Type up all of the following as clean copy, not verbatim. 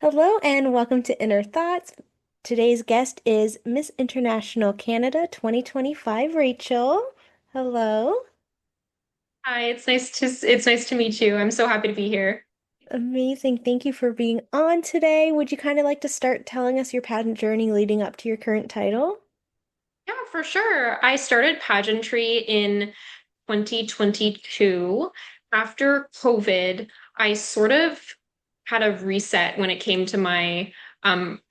Hello and welcome to Inner Thoughts. Today's guest is Miss International Canada 2025, Rachel. Hello. Hi, it's nice to meet you. I'm so happy to be here. Amazing. Thank you for being on today. Would you kind of like to start telling us your pageant journey leading up to your current title? Yeah, for sure. I started pageantry in 2022. After COVID, I sort of had a reset when it came to my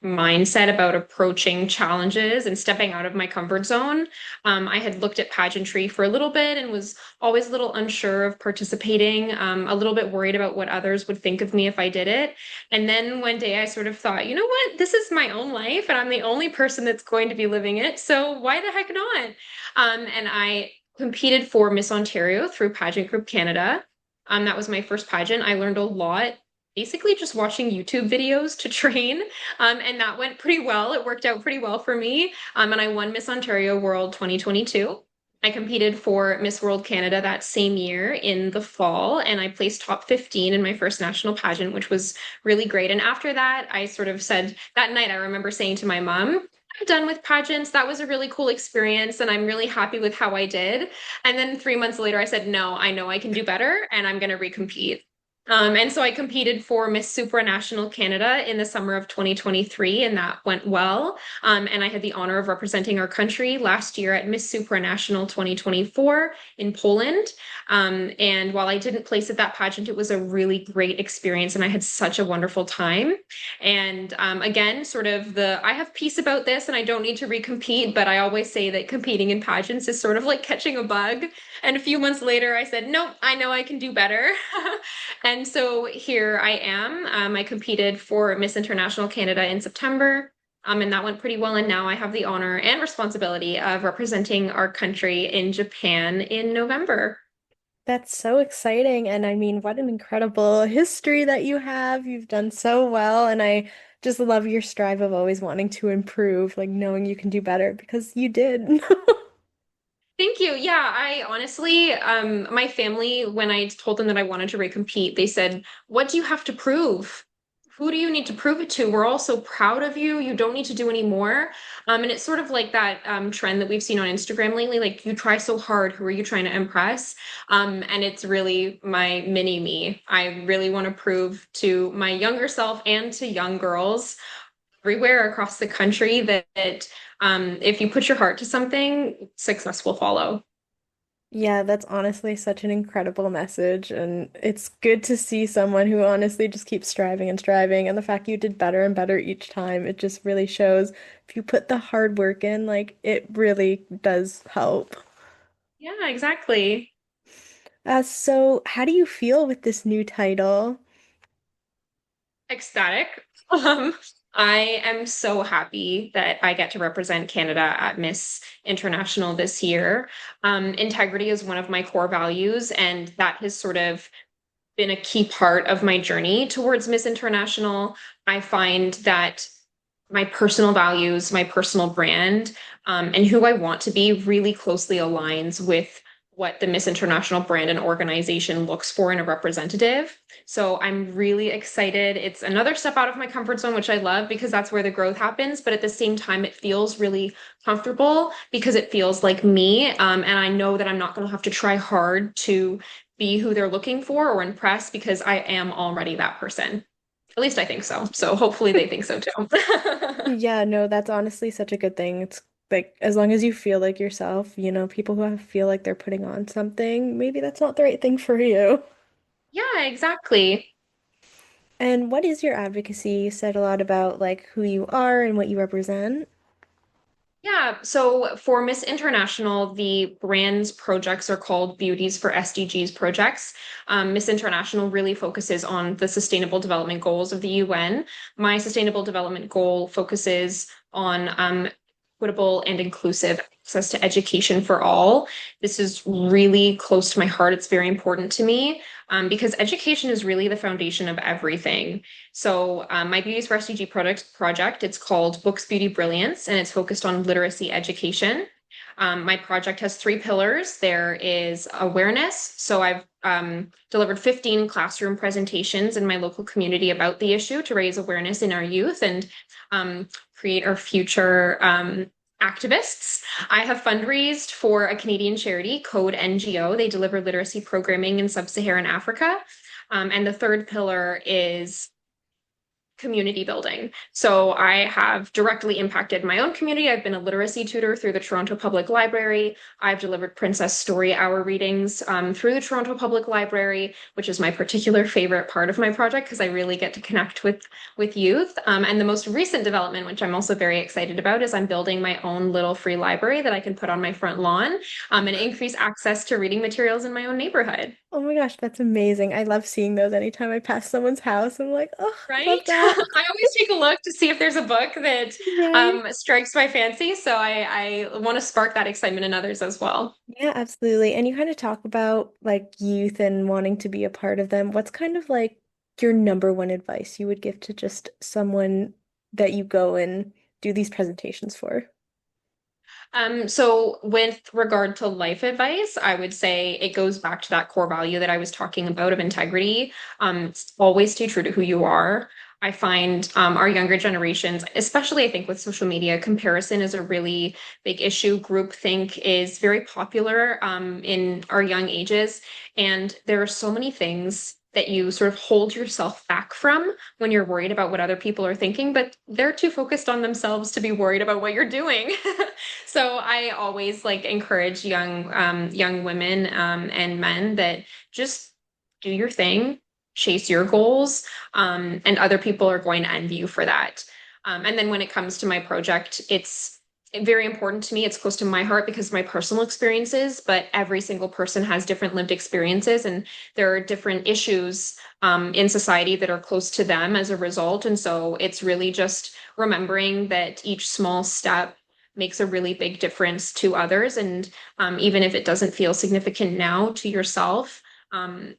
mindset about approaching challenges and stepping out of my comfort zone. I had looked at pageantry for a little bit and was always a little unsure of participating, a little bit worried about what others would think of me if I did it. And then one day I sort of thought, you know what? This is my own life and I'm the only person that's going to be living it. So why the heck not? And I competed for Miss Ontario through Pageant Group Canada. That was my first pageant. I learned a lot, basically just watching YouTube videos to train. And that went pretty well. It worked out pretty well for me. And I won Miss Ontario World 2022. I competed for Miss World Canada that same year in the fall, and I placed top 15 in my first national pageant, which was really great. And after that, I sort of said that night, I remember saying to my mom, I'm done with pageants. That was a really cool experience, and I'm really happy with how I did. And then 3 months later, I said, no, I know I can do better, and I'm going to recompete. And so I competed for Miss Supranational Canada in the summer of 2023, and that went well. And I had the honor of representing our country last year at Miss Supranational 2024 in Poland. And while I didn't place at that pageant, it was a really great experience, and I had such a wonderful time. And again, sort of I have peace about this and I don't need to recompete, but I always say that competing in pageants is sort of like catching a bug. And a few months later, I said, nope, I know I can do better. And so here I am. I competed for Miss International Canada in September. And that went pretty well. And now I have the honor and responsibility of representing our country in Japan in November. That's so exciting. And I mean, what an incredible history that you have. You've done so well. And I just love your strive of always wanting to improve, like knowing you can do better because you did. Thank you. Yeah, I honestly, my family, when I told them that I wanted to recompete, they said, what do you have to prove? Who do you need to prove it to? We're all so proud of you. You don't need to do any more. And it's sort of like that trend that we've seen on Instagram lately, like you try so hard, who are you trying to impress? And it's really my mini me. I really want to prove to my younger self and to young girls everywhere across the country that if you put your heart to something, success will follow. Yeah, that's honestly such an incredible message, and it's good to see someone who honestly just keeps striving and striving, and the fact you did better and better each time, it just really shows if you put the hard work in, like it really does help. Yeah, exactly. So how do you feel with this new title? Ecstatic. Um, I am so happy that I get to represent Canada at Miss International this year. Integrity is one of my core values, and that has sort of been a key part of my journey towards Miss International. I find that my personal values, my personal brand, and who I want to be really closely aligns with what the Miss International brand and organization looks for in a representative. So I'm really excited. It's another step out of my comfort zone, which I love because that's where the growth happens. But at the same time, it feels really comfortable because it feels like me. And I know that I'm not going to have to try hard to be who they're looking for or impress because I am already that person. At least I think so. So hopefully they think so too. Yeah, no, that's honestly such a good thing. It's like as long as you feel like yourself, people who feel like they're putting on something, maybe that's not the right thing for you. Yeah, exactly. And what is your advocacy? You said a lot about like who you are and what you represent. Yeah, so for Miss International, the brand's projects are called Beauties for SDGs projects. Miss International really focuses on the Sustainable Development Goals of the UN. My Sustainable Development Goal focuses on equitable and inclusive access to education for all. This is really close to my heart. It's very important to me because education is really the foundation of everything. So my Beauties for SDG project, it's called Books, Beauty, Brilliance, and it's focused on literacy education. My project has three pillars. There is awareness. So I've delivered 15 classroom presentations in my local community about the issue to raise awareness in our youth and um, create our future activists. I have fundraised for a Canadian charity, Code NGO. They deliver literacy programming in sub-Saharan Africa. And the third pillar is community building. So I have directly impacted my own community. I've been a literacy tutor through the Toronto Public Library. I've delivered Princess Story Hour readings through the Toronto Public Library, which is my particular favorite part of my project because I really get to connect with youth. And the most recent development, which I'm also very excited about, is I'm building my own little free library that I can put on my front lawn and increase access to reading materials in my own neighborhood. Oh my gosh, that's amazing. I love seeing those anytime I pass someone's house. I'm like, oh, love Right? that. I always take a look to see if there's a book that Right. strikes my fancy. So I want to spark that excitement in others as well. Yeah, absolutely. And you kind of talk about like youth and wanting to be a part of them. What's kind of like your number one advice you would give to just someone that you go and do these presentations for? So with regard to life advice, I would say it goes back to that core value that I was talking about of integrity. Always stay true to who you are. I find our younger generations, especially I think with social media, comparison is a really big issue. Groupthink is very popular in our young ages, and there are so many things that you sort of hold yourself back from when you're worried about what other people are thinking, but they're too focused on themselves to be worried about what you're doing. So I always like encourage young women and men that just do your thing, chase your goals, and other people are going to envy you for that. And then when it comes to my project, it's very important to me. It's close to my heart because of my personal experiences, but every single person has different lived experiences, and there are different issues in society that are close to them as a result. And so it's really just remembering that each small step makes a really big difference to others. And even if it doesn't feel significant now to yourself,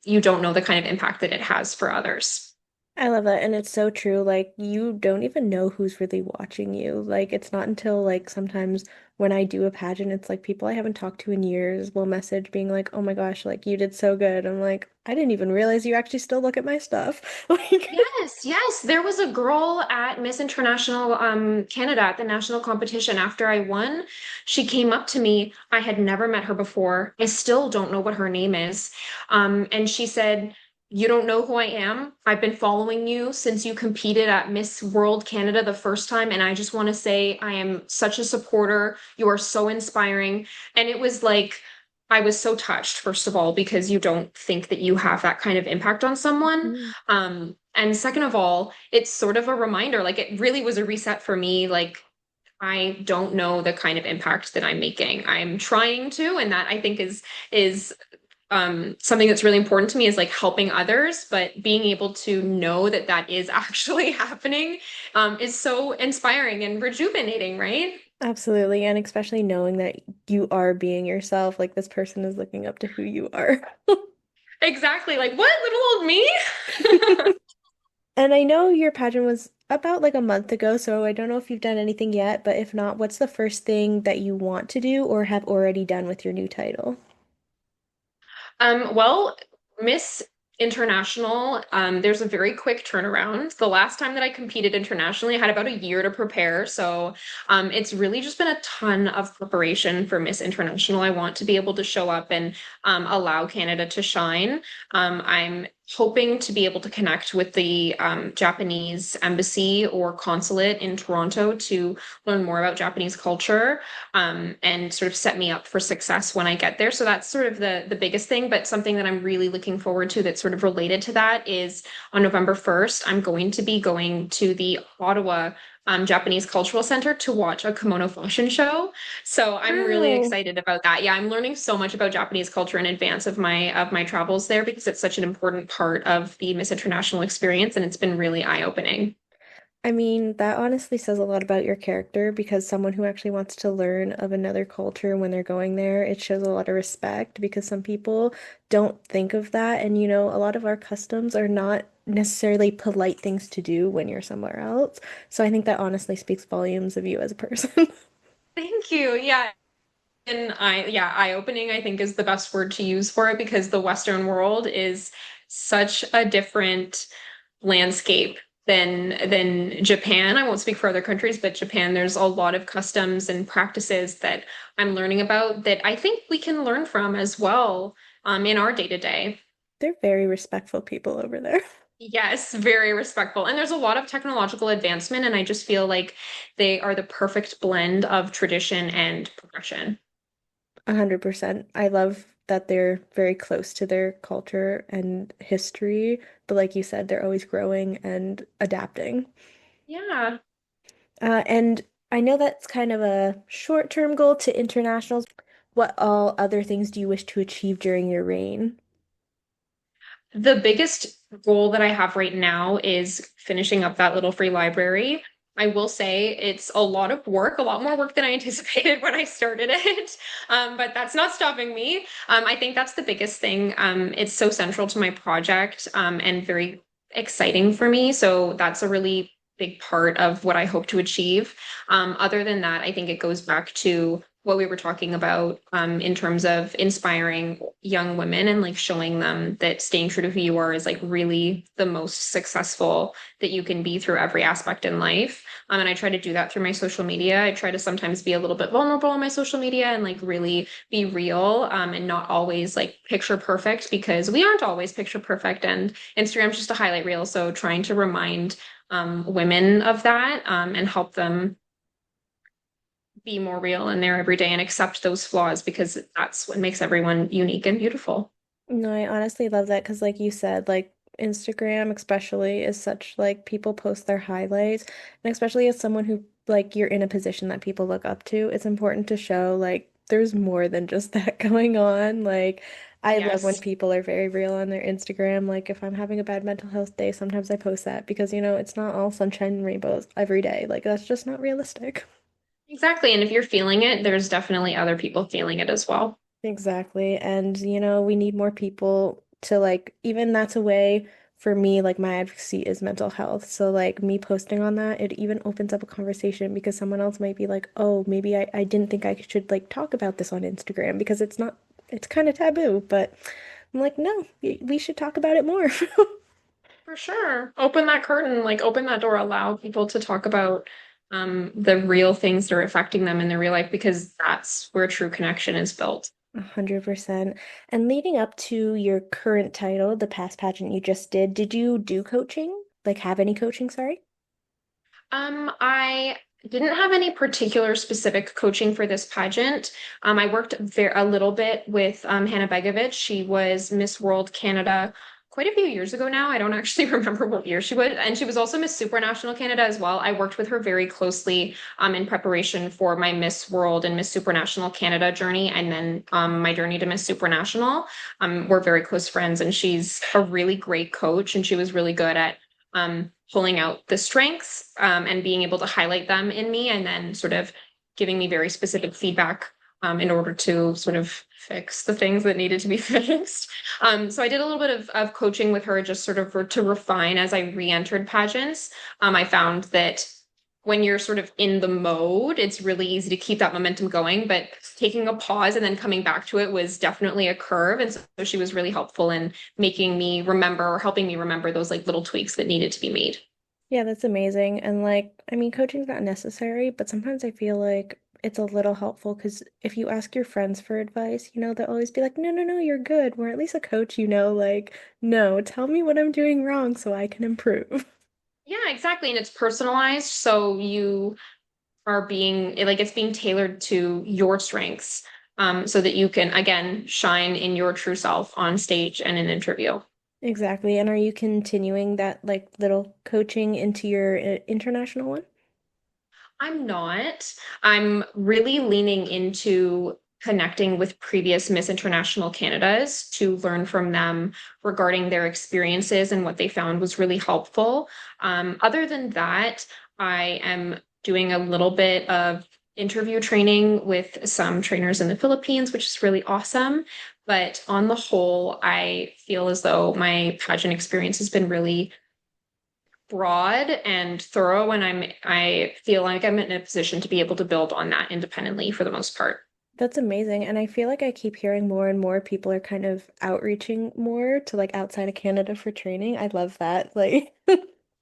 you don't know the kind of impact that it has for others. I love that. And it's so true. Like, you don't even know who's really watching you. Like, it's not until, like, sometimes when I do a pageant, it's like people I haven't talked to in years will message being like, oh my gosh, like, you did so good. I'm like, I didn't even realize you actually still look at my stuff. Like, Yes, yes. There was a girl at Miss International Canada at the national competition after I won. She came up to me. I had never met her before. I still don't know what her name is. And she said, "You don't know who I am? I've been following you since you competed at Miss World Canada the first time, and I just want to say I am such a supporter. You are so inspiring." And it was like I was so touched, first of all, because you don't think that you have that kind of impact on someone. Mhm. And second of all, it's sort of a reminder, like it really was a reset for me. Like I don't know the kind of impact that I'm making. I'm trying to, and that I think is something that's really important to me is like helping others, but being able to know that that is actually happening is so inspiring and rejuvenating, right? Absolutely. And especially knowing that you are being yourself, like, this person is looking up to who you are. Exactly. Like, what, little old me? And I know your pageant was about like a month ago, so I don't know if you've done anything yet, but if not, what's the first thing that you want to do or have already done with your new title? Well, Miss International, there's a very quick turnaround. The last time that I competed internationally, I had about a year to prepare. So it's really just been a ton of preparation for Miss International. I want to be able to show up and allow Canada to shine. I'm hoping to be able to connect with the Japanese embassy or consulate in Toronto to learn more about Japanese culture and sort of set me up for success when I get there. So that's sort of the biggest thing. But something that I'm really looking forward to that's sort of related to that is on November 1st, I'm going to be going to the Ottawa Japanese Cultural Center to watch a kimono fashion show. So I'm really Wow. excited about that. Yeah, I'm learning so much about Japanese culture in advance of my travels there because it's such an important part of the Miss International experience, and it's been really eye-opening. I mean, that honestly says a lot about your character because someone who actually wants to learn of another culture when they're going there, it shows a lot of respect because some people don't think of that. And, a lot of our customs are not necessarily polite things to do when you're somewhere else. So I think that honestly speaks volumes of you as a person. Thank you. Yeah. eye-opening, I think is the best word to use for it because the Western world is such a different landscape than Japan. I won't speak for other countries, but Japan, there's a lot of customs and practices that I'm learning about that I think we can learn from as well, in our day to day. They're very respectful people over there. Yes, very respectful. And there's a lot of technological advancement, and I just feel like they are the perfect blend of tradition and progression. 100%. I love that they're very close to their culture and history, but like you said, they're always growing and adapting. Yeah. And I know that's kind of a short-term goal to internationals. What all other things do you wish to achieve during your reign? The biggest goal that I have right now is finishing up that little free library. I will say it's a lot of work, a lot more work than I anticipated when I started it. But that's not stopping me. I think that's the biggest thing. It's so central to my project, and very exciting for me. So that's a really big part of what I hope to achieve. Other than that, I think it goes back to what we were talking about, in terms of inspiring young women and like showing them that staying true to who you are is like really the most successful that you can be through every aspect in life. And I try to do that through my social media. I try to sometimes be a little bit vulnerable on my social media and like really be real, and not always like picture perfect because we aren't always picture perfect. And Instagram's just a highlight reel. So trying to remind women of that, and help them be more real in their everyday and accept those flaws because that's what makes everyone unique and beautiful. No, I honestly love that because, like you said, like Instagram, especially, is such like people post their highlights, and especially as someone who like you're in a position that people look up to, it's important to show like there's more than just that going on. Like, I love when Yes, people are very real on their Instagram. Like, if I'm having a bad mental health day, sometimes I post that because, it's not all sunshine and rainbows every day. Like, that's just not realistic. exactly. And if you're feeling it, there's definitely other people feeling it as well. Exactly. And, we need more people to like, even that's a way for me, like my advocacy is mental health. So like me posting on that, it even opens up a conversation because someone else might be like, oh, maybe I didn't think I should like talk about this on Instagram because it's not, it's kind of taboo. But I'm like, no, we should talk about it more. For sure. Open that curtain, like open that door, allow people to talk about the real things that are affecting them in their real life because that's where true connection is built. 100%. And leading up to your current title, the past pageant you just did you do coaching? Like have any coaching, sorry? I didn't have any particular specific coaching for this pageant. I worked a little bit with Hanna Begovic. She was Miss World Canada quite a few years ago now. I don't actually remember what year she was, and she was also Miss Supranational Canada as well. I worked with her very closely, in preparation for my Miss World and Miss Supranational Canada journey, and then my journey to Miss Supranational. We're very close friends, and she's a really great coach, and she was really good at pulling out the strengths, and being able to highlight them in me, and then sort of giving me very specific feedback, in order to sort of fix the things that needed to be fixed. So I did a little bit of coaching with her, just sort of to refine as I re-entered pageants. I found that when you're sort of in the mode, it's really easy to keep that momentum going. But taking a pause and then coming back to it was definitely a curve. And so she was really helpful in making me remember or helping me remember those like little tweaks that needed to be made. Yeah, that's amazing. And like, I mean, coaching's not necessary, but sometimes I feel like it's a little helpful because if you ask your friends for advice, they'll always be like, no, no, no, you're good. Or at least a coach, like, no, tell me what I'm doing wrong so I can improve. Yeah, exactly. And it's personalized. So you are being like it's being tailored to your strengths, so that you can again shine in your true self on stage and in an interview. Exactly. And are you continuing that like little coaching into your international one? I'm not. I'm really leaning into connecting with previous Miss International Canadas to learn from them regarding their experiences and what they found was really helpful. Other than that, I am doing a little bit of interview training with some trainers in the Philippines, which is really awesome. But on the whole, I feel as though my pageant experience has been really broad and thorough, and I feel like I'm in a position to be able to build on that independently for the most part. That's amazing. And I feel like I keep hearing more and more people are kind of outreaching more to like outside of Canada for training. I love that. Like,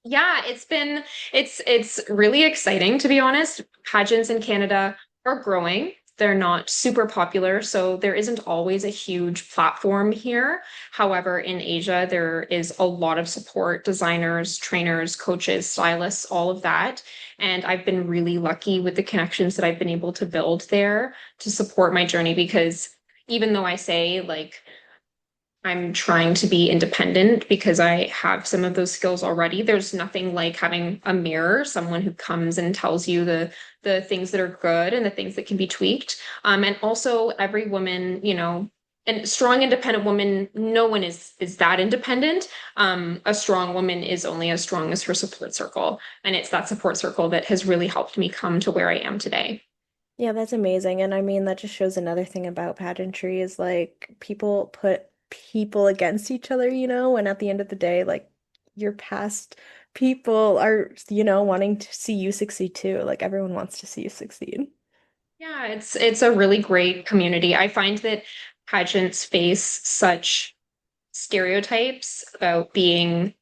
Yeah, it's really exciting to be honest. Pageants in Canada are growing. They're not super popular, so there isn't always a huge platform here. However, in Asia, there is a lot of support, designers, trainers, coaches, stylists, all of that. And I've been really lucky with the connections that I've been able to build there to support my journey because even though I say like I'm trying to be independent because I have some of those skills already. There's nothing like having a mirror, someone who comes and tells you the things that are good and the things that can be tweaked. And also every woman, you know, and strong independent woman, no one is that independent. A strong woman is only as strong as her support circle. And it's that support circle that has really helped me come to where I am today. yeah, that's amazing. And I mean, that just shows another thing about pageantry is like people put people against each other, and at the end of the day, like your past people are, wanting to see you succeed too. Like everyone wants to see you succeed. Yeah, it's a really great community. I find that pageants face such stereotypes about being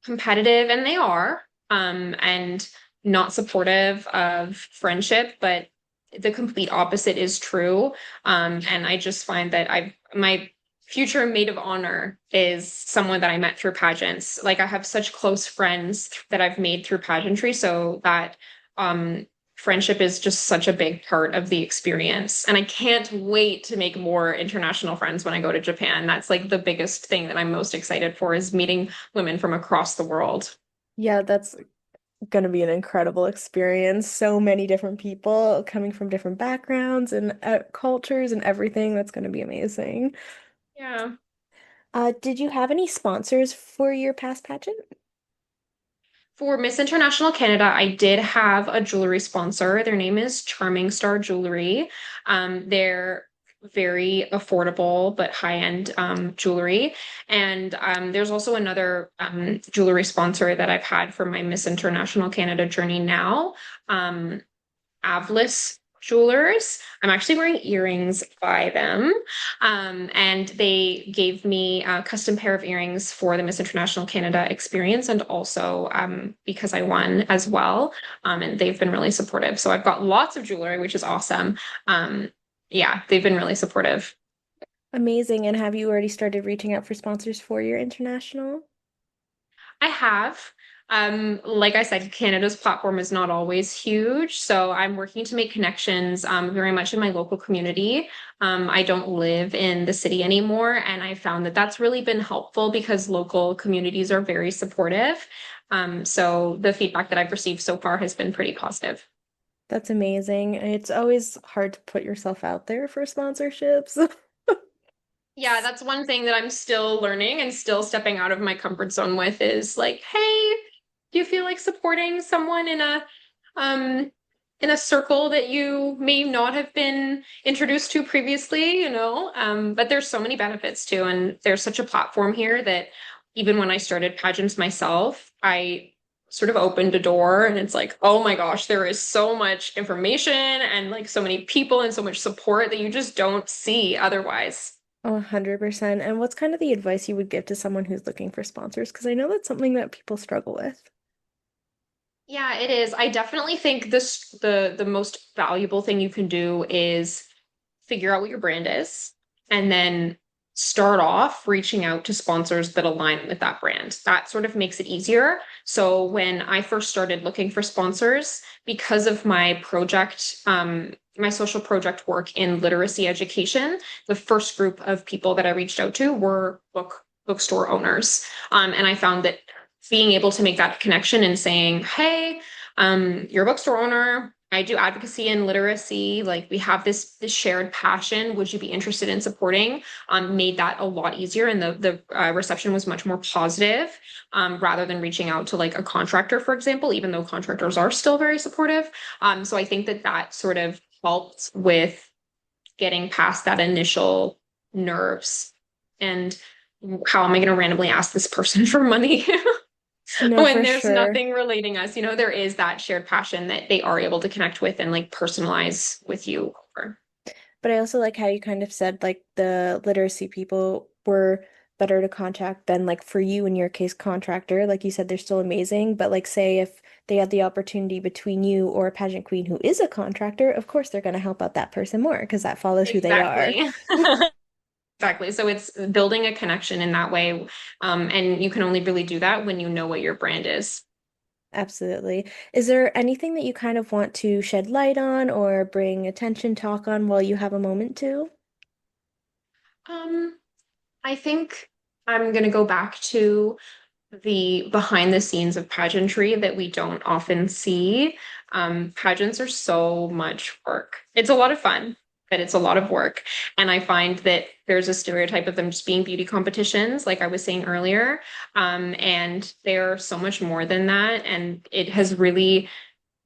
competitive, and they are, and not supportive of friendship, but the complete opposite is true. And I just find that my future maid of honor is someone that I met through pageants. Like I have such close friends that I've made through pageantry, so that um friendship is just such a big part of the experience. And I can't wait to make more international friends when I go to Japan. That's like the biggest thing that I'm most excited for is meeting women from across the world. Yeah, that's gonna be an incredible experience. So many different people coming from different backgrounds and cultures and everything. That's gonna be amazing. Yeah. Did you have any sponsors for your past pageant? For Miss International Canada, I did have a jewelry sponsor. Their name is Charming Star Jewelry. They're very affordable but high-end jewelry. And there's also another jewelry sponsor that I've had for my Miss International Canada journey now. Um, Avlis Jewelers. I'm actually wearing earrings by them. And they gave me a custom pair of earrings for the Miss International Canada experience and also because I won as well. And they've been really supportive. So I've got lots of jewelry, which is awesome. Um, yeah, they've been really supportive. Amazing. And have you already started reaching out for sponsors for your international? I have. Like I said, Canada's platform is not always huge, so I'm working to make connections very much in my local community. I don't live in the city anymore, and I found that that's really been helpful because local communities are very supportive. So the feedback that I've received so far has been pretty positive. That's amazing. It's always hard to put yourself out there for sponsorships. Yeah, that's one thing that I'm still learning and still stepping out of my comfort zone with is like, hey, do you feel like supporting someone um in a circle that you may not have been introduced to previously, you know? But there's so many benefits too, and there's such a platform here that even when I started pageants myself, I sort of opened a door and it's like, oh my gosh, there is so much information and like so many people and so much support that you just don't see otherwise. 100%. And what's kind of the advice you would give to someone who's looking for sponsors? Because I know that's something that people struggle with. Yeah, it is. I definitely think the most valuable thing you can do is figure out what your brand is and then start off reaching out to sponsors that align with that brand. That sort of makes it easier. So when I first started looking for sponsors, because of my project, my social project work in literacy education, the first group of people that I reached out to were bookstore owners. And I found that being able to make that connection and saying, hey, you're a bookstore owner. I do advocacy and literacy. Like we have this shared passion. Would you be interested in supporting? Made that a lot easier, and the reception was much more positive. Rather than reaching out to like a contractor, for example, even though contractors are still very supportive. So I think that that sort of helped with getting past that initial nerves and how am I going to randomly ask this person for money? No, When for there's sure. nothing relating us, there is that shared passion that they are able to connect with and like personalize with you over. But I also like how you kind of said like the literacy people were better to contact than like for you in your case contractor. Like you said, they're still amazing, but like say if they had the opportunity between you or a pageant queen who is a contractor, of course they're going to help out that person more because that follows who they are. Exactly. Exactly. So it's building a connection in that way. And you can only really do that when you know what your brand is. Absolutely. Is there anything that you kind of want to shed light on or bring attention talk on while you have a moment to? Um, I think I'm going to go back to the behind the scenes of pageantry that we don't often see. Pageants are so much work. It's a lot of fun, but it's a lot of work. And I find that there's a stereotype of them just being beauty competitions, like I was saying earlier. And they're so much more than that. And it has really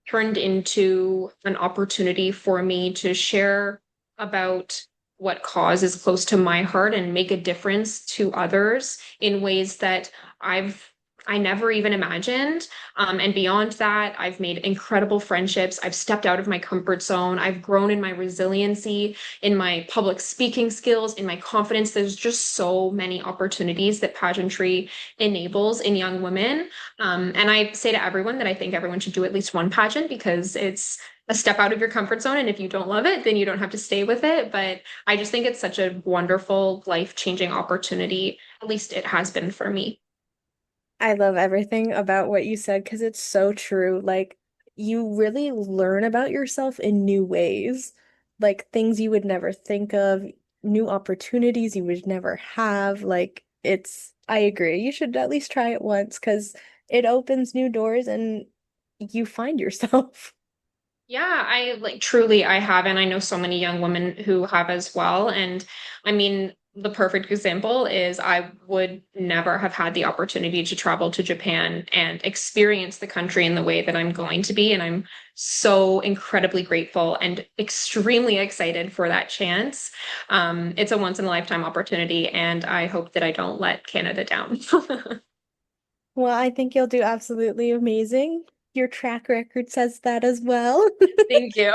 turned into an opportunity for me to share about what cause is close to my heart and make a difference to others in ways that I've I never even imagined. And beyond that, I've made incredible friendships. I've stepped out of my comfort zone. I've grown in my resiliency, in my public speaking skills, in my confidence. There's just so many opportunities that pageantry enables in young women. And I say to everyone that I think everyone should do at least one pageant because it's a step out of your comfort zone. And if you don't love it, then you don't have to stay with it. But I just think it's such a wonderful, life-changing opportunity. At least it has been for me. I love everything about what you said because it's so true. Like, you really learn about yourself in new ways, like things you would never think of, new opportunities you would never have. Like, I agree. You should at least try it once because it opens new doors and you find yourself. Yeah, I like truly I have, and I know so many young women who have as well. And I mean, the perfect example is I would never have had the opportunity to travel to Japan and experience the country in the way that I'm going to be. And I'm so incredibly grateful and extremely excited for that chance. It's a once in a lifetime opportunity, and I hope that I don't let Canada down. Well, I think you'll do absolutely amazing. Your track record says that as well. Thank you.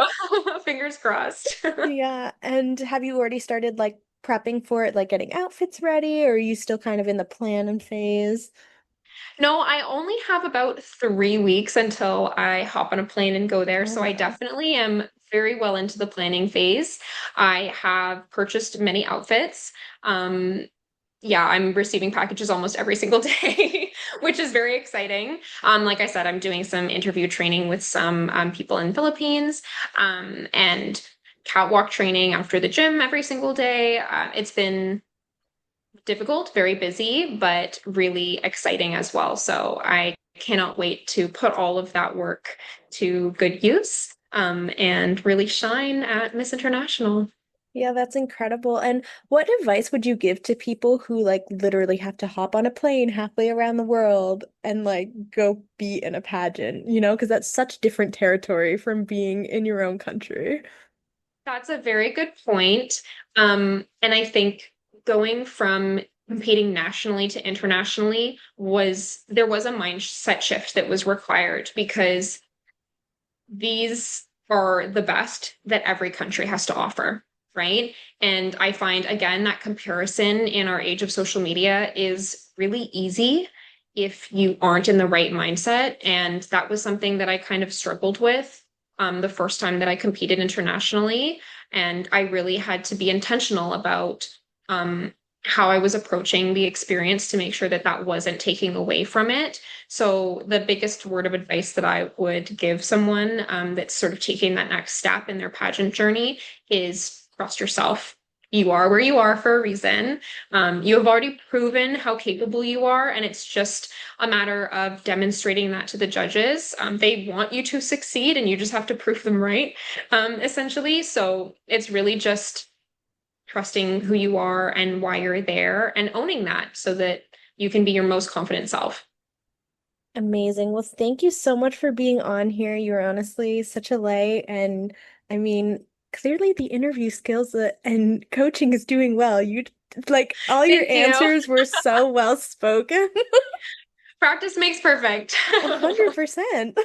Fingers crossed. Yeah, and have you already started like prepping for it, like getting outfits ready, or are you still kind of in the planning phase? No, I only have about 3 weeks until I hop on a plane and go there. Oh, So I wow. definitely am very well into the planning phase. I have purchased many outfits. Um, yeah, I'm receiving packages almost every single day, which is very exciting. Like I said, I'm doing some interview training with some people in Philippines, and catwalk training after the gym every single day. It's been difficult, very busy, but really exciting as well. So I cannot wait to put all of that work to good use, and really shine at Miss International. Yeah, that's incredible. And what advice would you give to people who like literally have to hop on a plane halfway around the world and like go be in a pageant, because that's such different territory from being in your own country. That's a very good point. And I think going from competing nationally to internationally there was a mindset shift that was required because these are the best that every country has to offer, right? And I find, again, that comparison in our age of social media is really easy if you aren't in the right mindset. And that was something that I kind of struggled with the first time that I competed internationally. And I really had to be intentional about um, how I was approaching the experience to make sure that that wasn't taking away from it. So the biggest word of advice that I would give someone that's sort of taking that next step in their pageant journey is trust yourself. You are where you are for a reason. You have already proven how capable you are, and it's just a matter of demonstrating that to the judges. They want you to succeed, and you just have to prove them right, essentially. So it's really just trusting who you are and why you're there and owning that so that you can be your most confident self. Amazing. Well, thank you so much for being on here. You're honestly such a light. And I mean, clearly the interview skills and coaching is doing well. Like all your Thank you. answers were so well spoken. Practice makes perfect. 100%.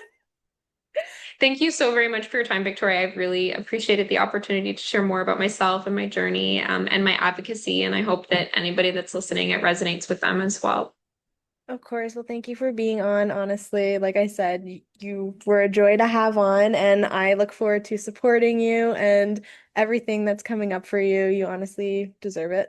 Thank you so very much for your time, Victoria. I've really appreciated the opportunity to share more about myself and my journey, and my advocacy. And I hope that anybody that's listening, it resonates with them as well. Of course. Well, thank you for being on. Honestly, like I said, you were a joy to have on, and I look forward to supporting you and everything that's coming up for you. You honestly deserve it.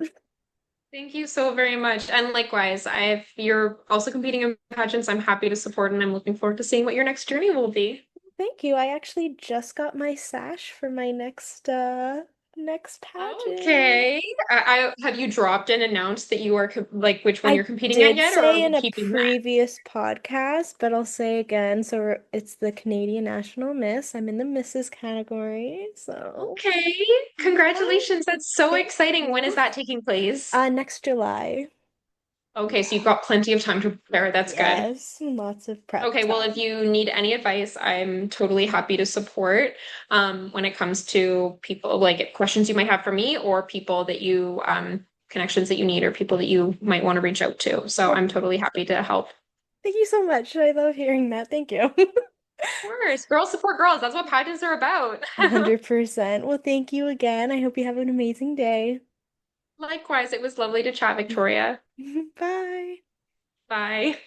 Thank you so very much. And likewise, if you're also competing in pageants, I'm happy to support and I'm looking forward to seeing what your next journey will be. Thank you. I actually just got my sash for my next pageant. Okay. Have you dropped and announced that you are like which one I you're competing at did yet, or are say we in a keeping that? previous podcast, but I'll say again. So it's the Canadian National Miss. I'm in the Misses category. So Okay. yeah, Congratulations. That's so thank exciting. When is you. that taking place? Next July. Okay, so you've got plenty of time to prepare. That's good. Yes, lots of prep Okay, well, if time. you need any advice, I'm totally happy to support when it comes to people like questions you might have for me or people that you connections that you need or people that you might want to reach out to. So Oh, I'm totally happy to help. Of thank you so much. I love hearing that. Thank you. course, girls support girls. That's what pageants are about. 100%. Well, thank you again. I hope you have an amazing day. Likewise, it was lovely to chat, Victoria. Bye. Bye.